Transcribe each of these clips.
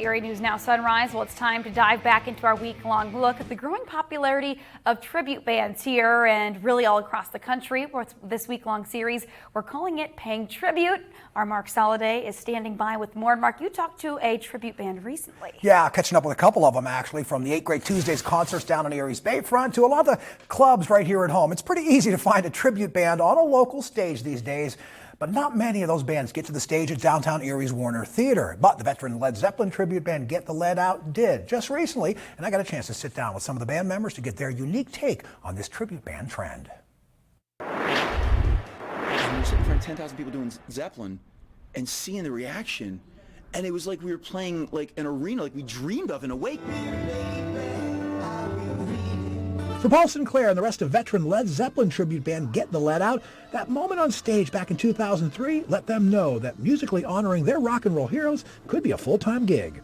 Erie News Now Sunrise. Well, it's time to dive back into our week-long look at the growing popularity of tribute bands here and really all across the country. With this week-long series, we're calling it Paying Tribute. Our Mark Soliday is standing by with more. Mark, you talked to a tribute band recently. Yeah, catching up with a couple of them actually, from the 8 Great Tuesdays concerts down in Erie's Bayfront to a lot of the clubs right here at home. It's pretty easy to find a tribute band on a local stage these days. But not many of those bands get to the stage at downtown Erie's Warner Theater. But the veteran Led Zeppelin tribute band Get the Lead Out did just recently, and I got a chance to sit down with some of the band members to get their unique take on this tribute band trend. And we're sitting in front of 10,000 people doing Zeppelin and seeing the reaction, and it was like we were playing like an arena, like we dreamed of in a wake. For Paul Sinclair and the rest of veteran Led Zeppelin tribute band Get the Lead Out, that moment on stage back in 2003 let them know that musically honoring their rock and roll heroes could be a full-time gig.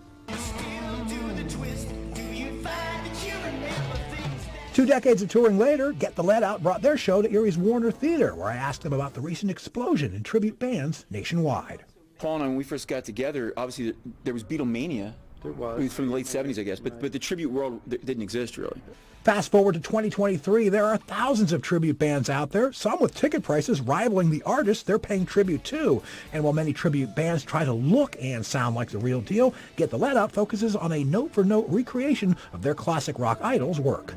2 decades of touring later, Get the Lead Out brought their show to Erie's Warner Theater, where I asked them about the recent explosion in tribute bands nationwide. Paul and I, when we first got together, obviously there was Beatlemania. It was from the late 70s, I guess, but the tribute world didn't exist really. Fast forward to 2023, there are thousands of tribute bands out there, some with ticket prices rivaling the artists they're paying tribute to. And while many tribute bands try to look and sound like the real deal, Get the Lead Out focuses on a note-for-note recreation of their classic rock idols' work.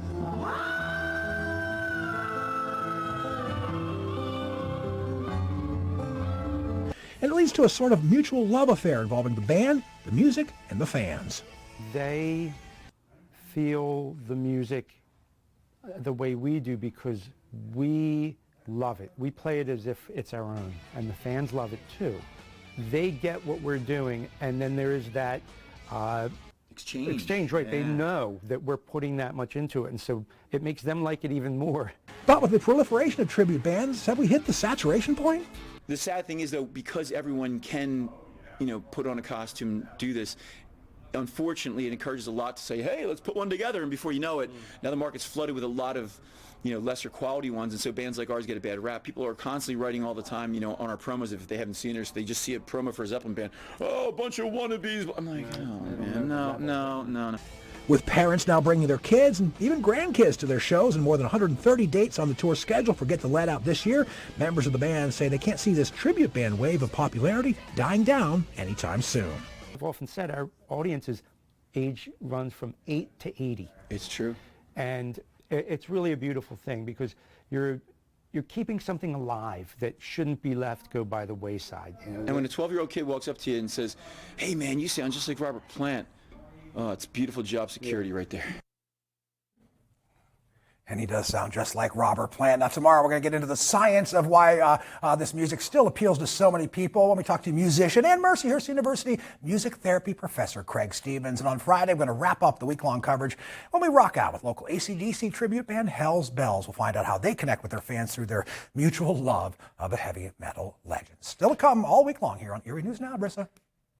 And it leads to a sort of mutual love affair involving the band, the music, and the fans. They feel the music the way we do because we love it. We play it as if it's our own, and the fans love it too. They get what we're doing, and then there is that exchange, right? Yeah. They know that we're putting that much into it, and so it makes them like it even more. But with the proliferation of tribute bands, have we hit the saturation point? The sad thing is, though, because everyone can, put on a costume, do this, unfortunately, it encourages a lot to say, hey, let's put one together, and before you know it, now the market's flooded with a lot of, lesser quality ones, and so bands like ours get a bad rap. People are constantly writing all the time, on our promos if they haven't seen it, so they just see a promo for a Zeppelin band. Oh, a bunch of wannabes. I'm like, oh, man, no. With parents now bringing their kids and even grandkids to their shows and more than 130 dates on the tour schedule for Get the Lead Out this year, members of the band say they can't see this tribute band wave of popularity dying down anytime soon. I've often said our audience's age runs from 8 to 80. It's true. And it's really a beautiful thing because you're keeping something alive that shouldn't be left go by the wayside. And when a 12-year-old kid walks up to you and says, hey, man, you sound just like Robert Plant, oh, it's beautiful job security right there. And he does sound just like Robert Plant. Now, tomorrow we're going to get into the science of why this music still appeals to so many people when we talk to musician and Mercyhurst University music therapy professor Craig Stevens. And on Friday, we're going to wrap up the week-long coverage when we rock out with local AC/DC tribute band Hell's Bells. We'll find out how they connect with their fans through their mutual love of the heavy metal legends. Still to come all week long here on Erie News Now, Brissa.